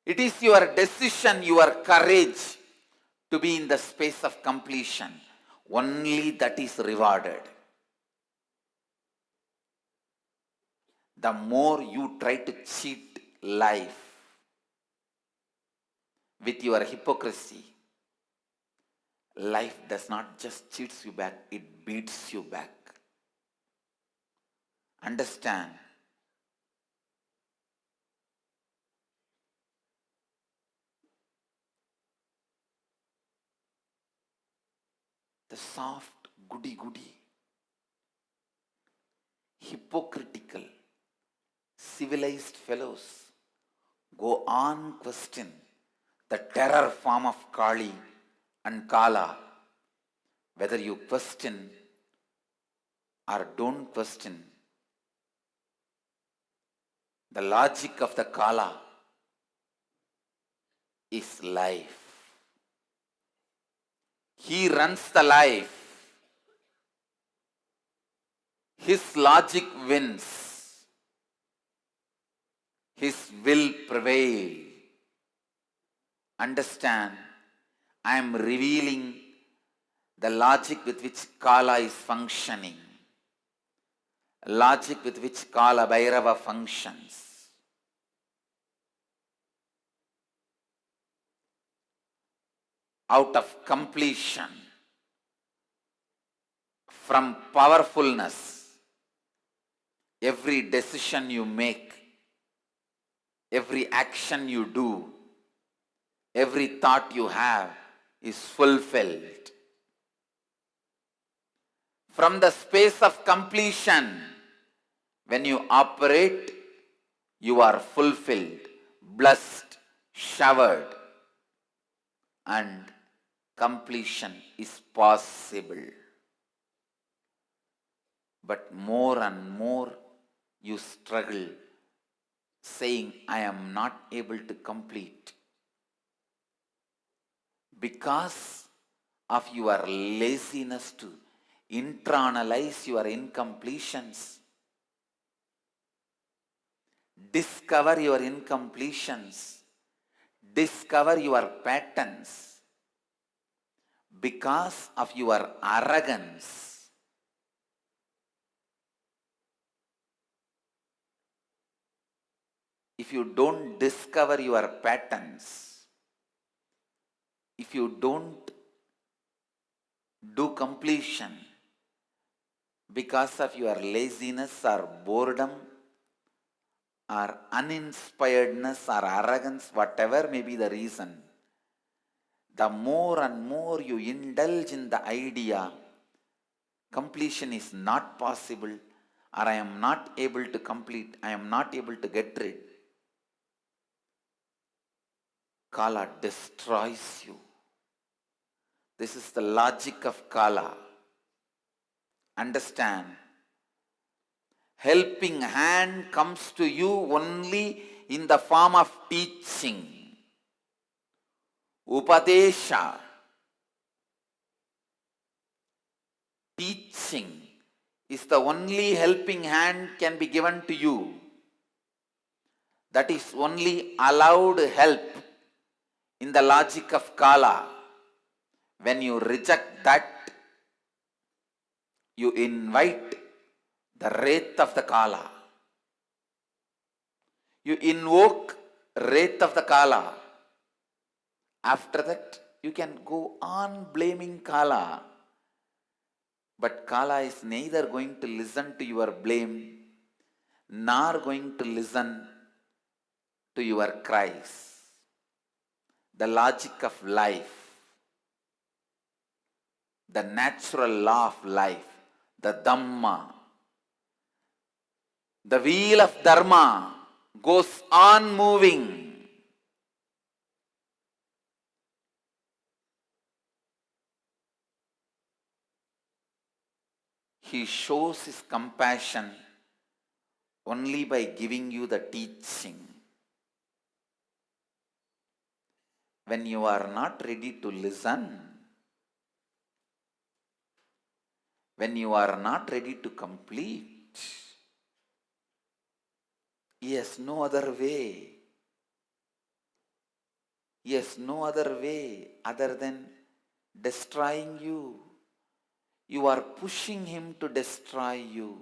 It is your decision, your courage to be in the space of completion. Only that is rewarded. The more you try to cheat life with your hypocrisy, life does not just cheats you back, it beats you back. Understand? The soft, goody-goody, hypocritical, civilized fellows go on question the terror form of Kali and Kala. Whether you question or don't question, the logic of the Kala is life. He runs the life. His logic wins. His will prevail. Understand, I am revealing the logic with which Kala is functioning. Logic with which Kala Bhairava functions. Out of completion, from powerfulness, every decision you make, every action you do, every thought you have is fulfilled. From the space of completion, when you operate, you are fulfilled, blessed, showered, and completion is possible. But more and more you struggle saying, I am not able to complete, because of your laziness to internalize your incompletions. Discover your incompletions. Discover your patterns. Because of your arrogance, if you don't discover your patterns, if you don't do completion because of your laziness or boredom or uninspiredness or arrogance, whatever may be the reason, the more and more you indulge in the idea, completion is not possible, or I am not able to complete, I am not able to get rid, Kala destroys you. This is the logic of Kala. Understand? Helping hand comes to you only in the form of teaching. Upadesha. Teaching is the only helping hand can be given to you. That is only allowed help in the logic of Kala. When you reject that, you invite the wrath of the Kala. You invoke wrath of the Kala. After that, you can go on blaming Kala. But Kala is neither going to listen to your blame, nor going to listen to your cries. The logic of life, the natural law of life, the Dhamma, the wheel of Dharma goes on moving. He shows his compassion only by giving you the teaching. When you are not ready to listen, when you are not ready to complete, he has no other way. He has no other way other than destroying you. You are pushing him to destroy you.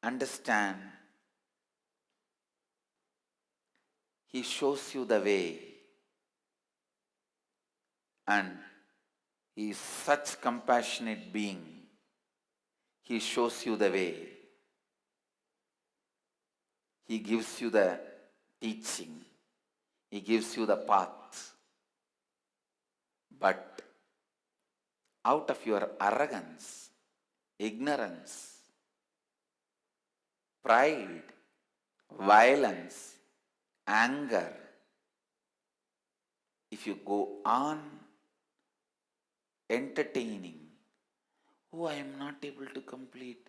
Understand, he shows you the way, and he is such compassionate being. He shows you the way. He gives you the teaching. He gives you the path. But out of your arrogance, ignorance, pride, violence, anger, if you go on entertaining, oh, I am not able to complete,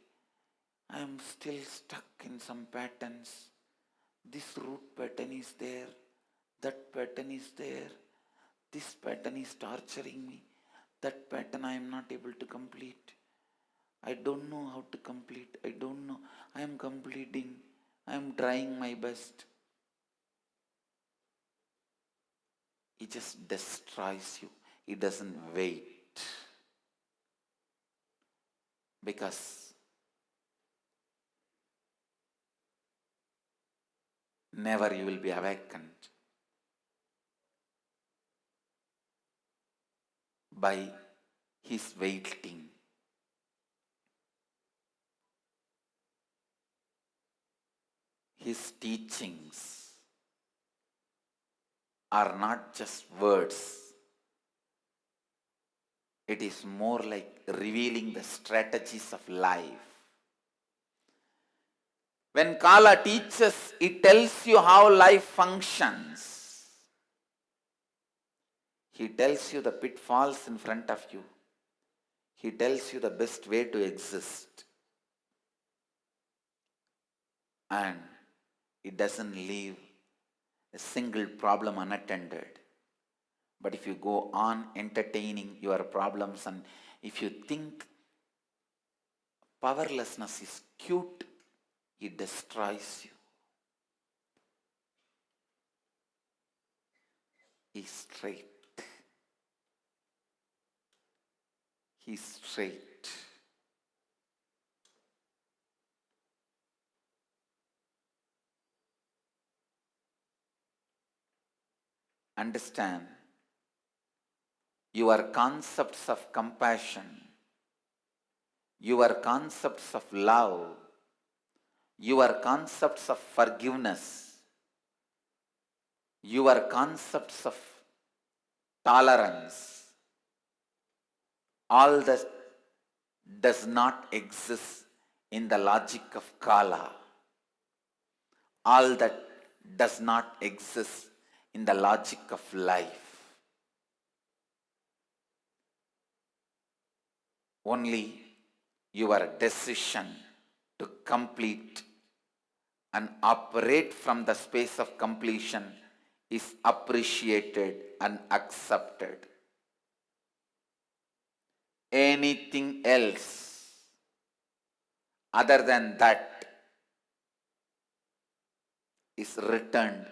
I am still stuck in some patterns, this root pattern is there, that pattern is there, this pattern is torturing me, that pattern I am not able to complete. I don't know how to complete. I don't know. I am completing. I am trying my best. He just destroys you. He doesn't wait. Because never you will be awakened by his waiting. His teachings are not just words. It is more like revealing the strategies of life. When Kala teaches, it tells you how life functions. He tells you the pitfalls in front of you. He tells you the best way to exist. And it doesn't leave a single problem unattended. But if you go on entertaining your problems, and if you think powerlessness is cute, it destroys you. He's straight. He's straight. Understand, your concepts of compassion, your concepts of love, your concepts of forgiveness, your concepts of tolerance, all that does not exist in the logic of Kala. All that does not exist in the logic of life. Only your decision to complete and operate from the space of completion is appreciated and accepted. Anything else other than that is returned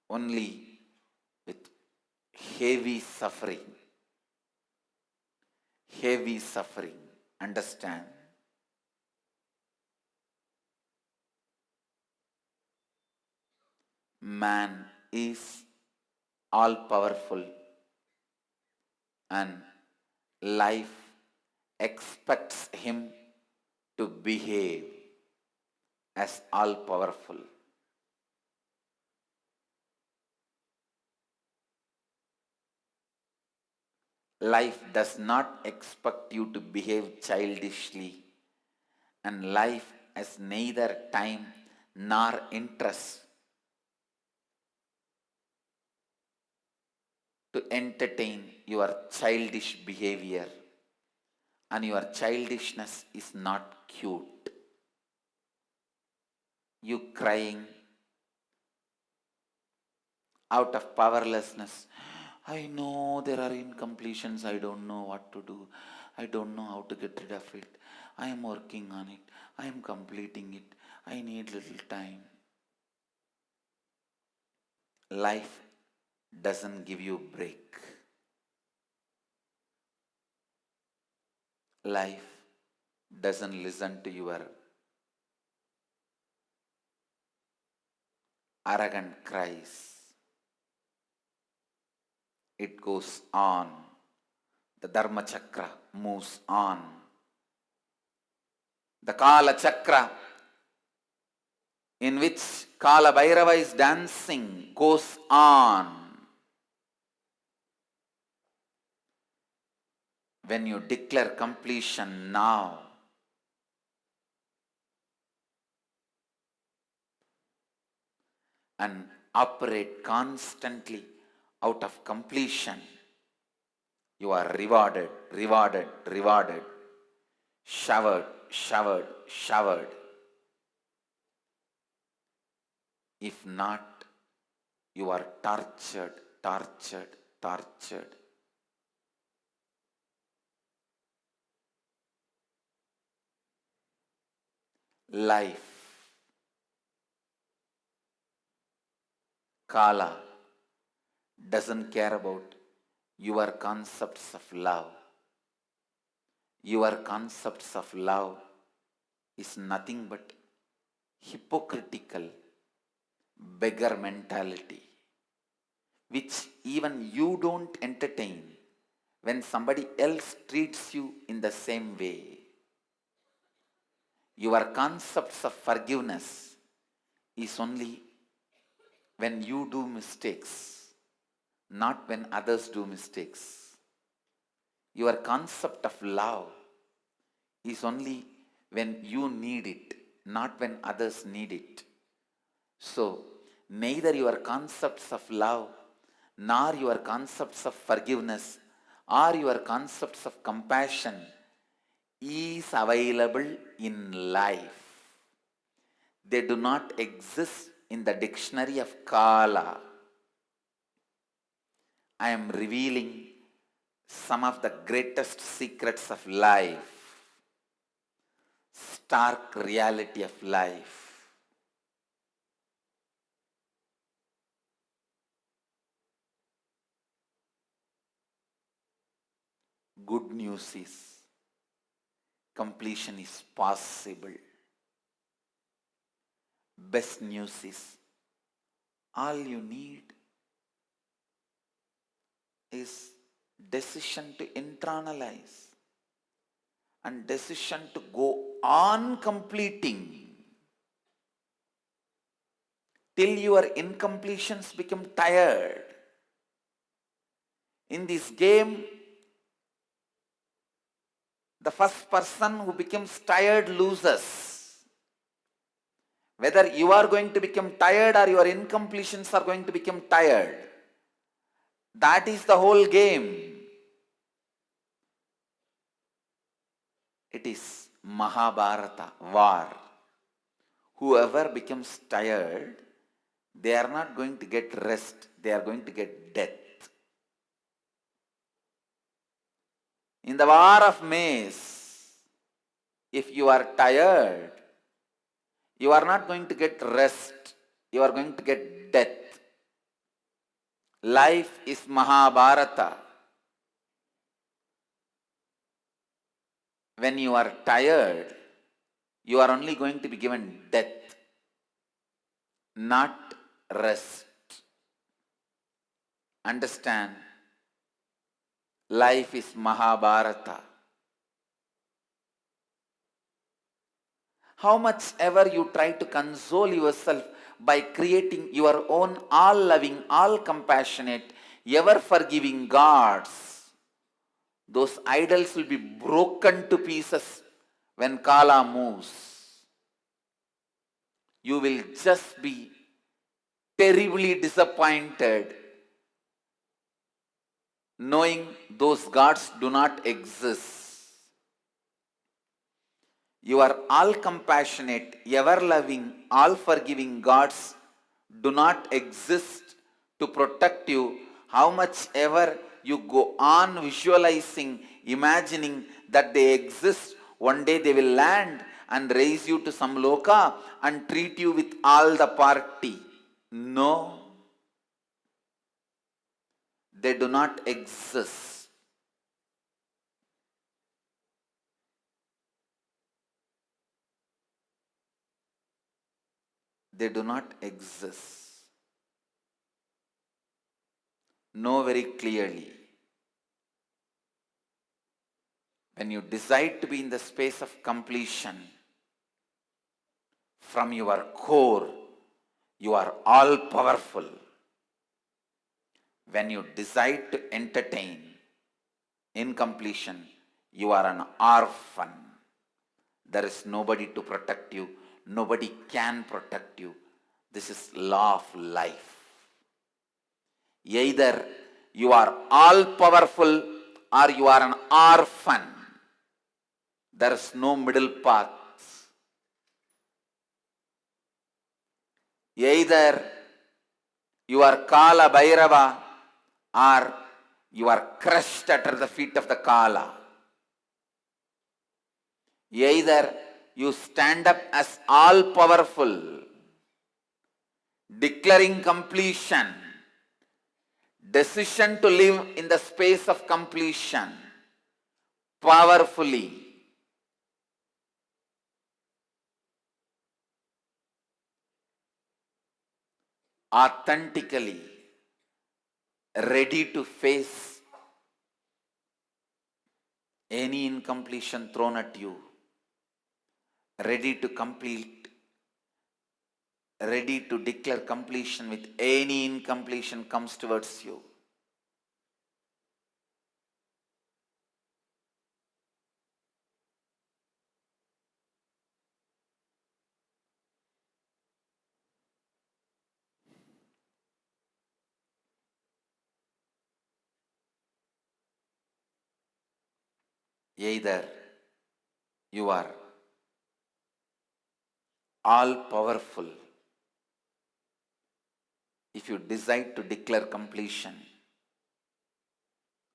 only with heavy suffering. Heavy suffering. Understand? Man is all powerful, and life expects him to behave as all powerful. Life does not expect you to behave childishly, and life has neither time nor interest to entertain your childish behavior, and your childishness is not cute. You crying out of powerlessness, I know there are incompletions, I don't know what to do, I don't know how to get rid of it, I am working on it, I am completing it, I need little time. life doesn't give you break. Life doesn't listen to your arrogant cries. It goes on. The Dharma Chakra moves on. The Kala Chakra, in which Kala Bhairava is dancing, goes on. When you declare completion now, and operate constantly out of completion, you are rewarded, rewarded, rewarded, showered, showered, showered. If not, you are tortured, tortured, tortured. Life, Kala, doesn't care about your concepts of love. Your concepts of love is nothing but hypocritical beggar mentality, which even you don't entertain when somebody else treats you in the same way. Your concepts of forgiveness is only when you do mistakes, not when others do mistakes. Your concept of love is only when you need it, not when others need it. So, neither your concepts of love, nor your concepts of forgiveness, or your concepts of compassion is available in life. They do not exist in the dictionary of Kala. I am revealing some of the greatest secrets of life, stark reality of life. Good news is completion is possible. Best news is all you need is decision to internalize and decision to go on completing till your incompletions become tired. In this game, the first person who becomes tired loses. Whether you are going to become tired or your incompletions are going to become tired, that is the whole game. It is Mahabharata, war. Whoever becomes tired, they are not going to get rest, they are going to get death. In the war of mace, if you are tired, you are not going to get rest, you are going to get death. Life is Mahabharata. When you are tired, you are only going to be given death, not rest. Understand? Life is Mahabharata. How much ever you try to console yourself by creating your own all-loving, all-compassionate, ever-forgiving gods, those idols will be broken to pieces when Kala moves. You will just be terribly disappointed knowing those gods do not exist. Your all-compassionate, ever-loving, all-forgiving gods do not exist to protect you. How much ever you go on visualizing, imagining that they exist, one day they will land and raise you to some loka and treat you with all the party. No. They do not exist. They do not exist. Know very clearly. When you decide to be in the space of completion, from your core, you are all powerful. When you decide to entertain incompletion, you are an orphan. There is nobody to protect you. Nobody can protect you. This is law of life. Either you are all powerful or you are an orphan. There is no middle path. Either you are Kala Bhairava or you are crushed under the feet of the Kala. Either you stand up as all powerful, declaring completion, decision to live in the space of completion, powerfully. Authentically, ready to face any incompletion thrown at you, ready to complete, ready to declare completion with any incompletion comes towards you. Either you are all powerful if you decide to declare completion,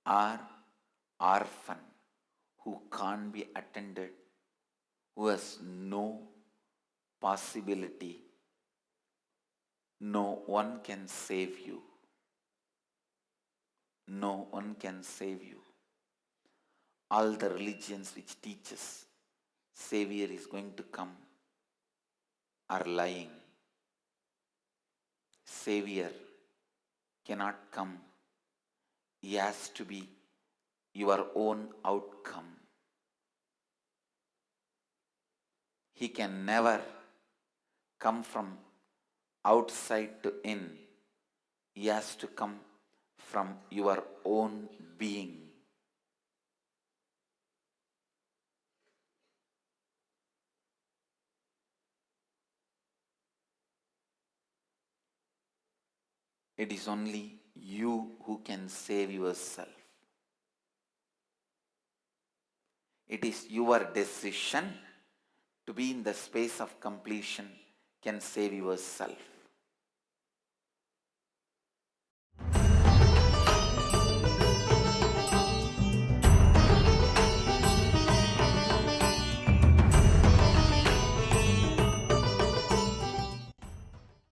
or orphan who can't be attended, who has no possibility, no one can save you. No one can save you. All the religions which teaches Savior is going to come are lying. Savior cannot come. He has to be your own outcome. He can never come from outside to in. He has to come from your own being. It is only you who can save yourself. It is your decision to be in the space of completion can save yourself.